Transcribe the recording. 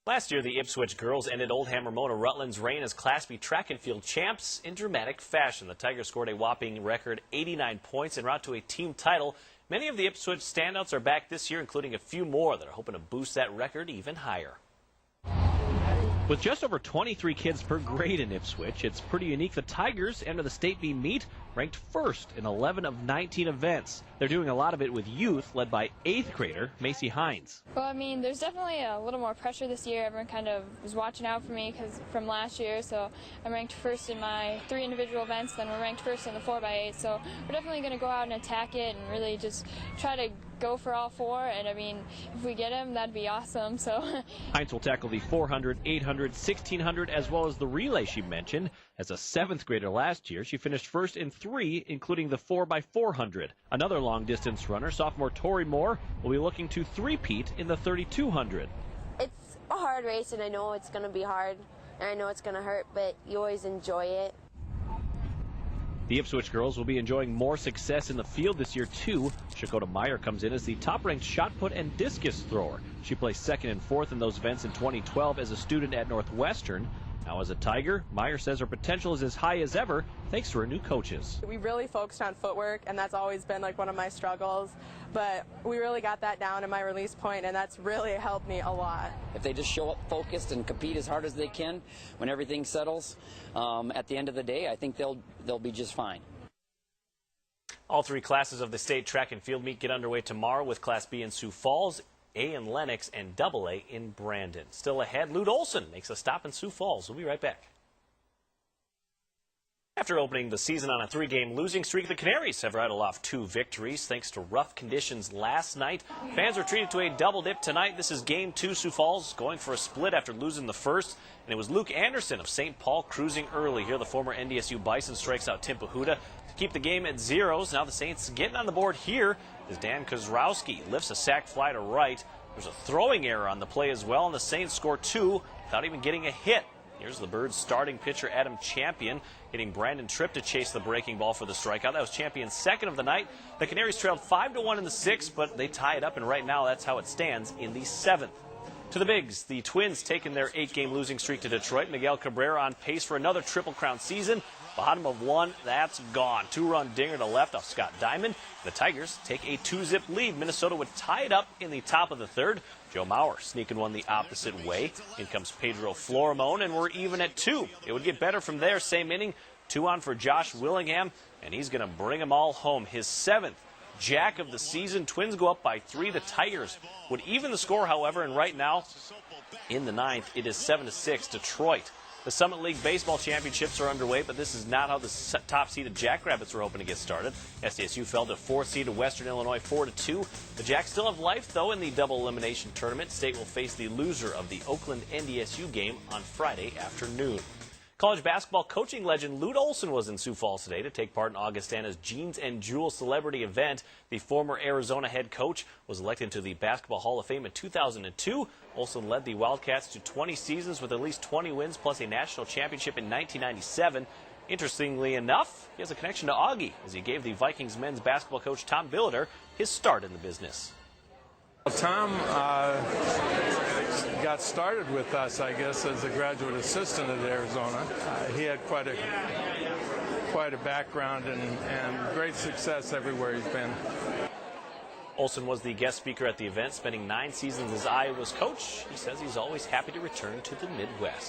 Last year, the Ipswich girls ended Oldham Ramona Rutland's reign as Class B track and field champs in dramatic fashion. The Tigers scored a whopping record 89 points en route to a team title. Many of the Ipswich standouts are back this year, including a few more that are hoping to boost that record even higher. With just over 23 kids per grade in Ipswich, it's pretty unique. The Tigers enter the State B meet ranked first in 11 of 19 events. They're doing a lot of it with youth, led by 8th grader Macy Hines. Well, I mean, there's definitely a little more pressure this year. Everyone kind of was watching out for me from last year, so I'm ranked first in my 3 individual events, then we're ranked first in the 4x8, so we're definitely going to go out and attack it and really just try to go for all 4, and I mean, if we get them, that'd be awesome. So Hines will tackle the 400, 800, 1600, as well as the relay she mentioned. As a 7th grader last year, she finished first in 3, including the 4x400. Another long-distance runner, sophomore Tori Moore, will be looking to three-peat in the 3200. It's a hard race, and I know it's going to be hard, and I know it's going to hurt, but you always enjoy it. The Ipswich girls will be enjoying more success in the field this year, too. Shakota Meyer comes in as the top-ranked shot put and discus thrower. She placed 2nd and 4th in those events in 2012 as a student at Northwestern. Now as a Tiger, Meyer says her potential is as high as ever thanks to her new coaches. We really focused on footwork, and that's always been like one of my struggles, but we really got that down in my release point, and that's really helped me a lot. If they just show up focused and compete as hard as they can when everything settles, at the end of the day, I think they'll be just fine. All 3 classes of the state track and field meet get underway tomorrow with Class B in Sioux Falls, A in Lenox, and AA in Brandon. Still ahead, Lute Olson makes a stop in Sioux Falls. We'll be right back. After opening the season on a 3-game losing streak, the Canaries have rattled off 2 victories thanks to rough conditions last night. Fans are treated to a double dip tonight. This is Game 2. Sioux Falls going for a split after losing the first. And it was Luke Anderson of St. Paul cruising early. Here the former NDSU Bison strikes out Tim Pahuta to keep the game at 0s. Now the Saints getting on the board here as Dan Kozrowski lifts a sac fly to right. There's a throwing error on the play as well, and the Saints score 2 without even getting a hit. Here's the Birds' starting pitcher, Adam Champion, hitting Brandon Tripp to chase the breaking ball for the strikeout. That was Champion's 2nd of the night. The Canaries trailed 5-1 in the 6th, but they tie it up, and right now that's how it stands in the 7th. To the Bigs, the Twins taking their 8-game losing streak to Detroit. Miguel Cabrera on pace for another Triple Crown season. Bottom of 1, that's gone. 2-run dinger to left off Scott Diamond. The Tigers take a 2-zip lead. Minnesota would tie it up in the top of the 3rd. Joe Mauer sneaking one the opposite way. In comes Pedro Florimon, and we're even at 2. It would get better from there. Same inning, 2 on for Josh Willingham, and he's going to bring them all home. His 7th jack of the season. Twins go up by 3. The Tigers would even the score, however, and right now in the 9th, it is 7-6 Detroit. The Summit League Baseball Championships are underway, but this is not how the top-seeded Jackrabbits were hoping to get started. SDSU fell to 4th-seeded Western Illinois 4-2. The Jacks still have life, though, in the double elimination tournament. State will face the loser of the Oakland NDSU game on Friday afternoon. College basketball coaching legend Lute Olson was in Sioux Falls today to take part in Augustana's Jeans and Jewels celebrity event. The former Arizona head coach was elected to the Basketball Hall of Fame in 2002. Olson led the Wildcats to 20 seasons with at least 20 wins plus a national championship in 1997. Interestingly enough, he has a connection to Augie as he gave the Vikings men's basketball coach Tom Billiter his start in the business. Tom got started with us, I guess, as a graduate assistant at Arizona. He had quite a background and great success everywhere he's been. Olson was the guest speaker at the event, spending 9 seasons as Iowa's coach. He says he's always happy to return to the Midwest.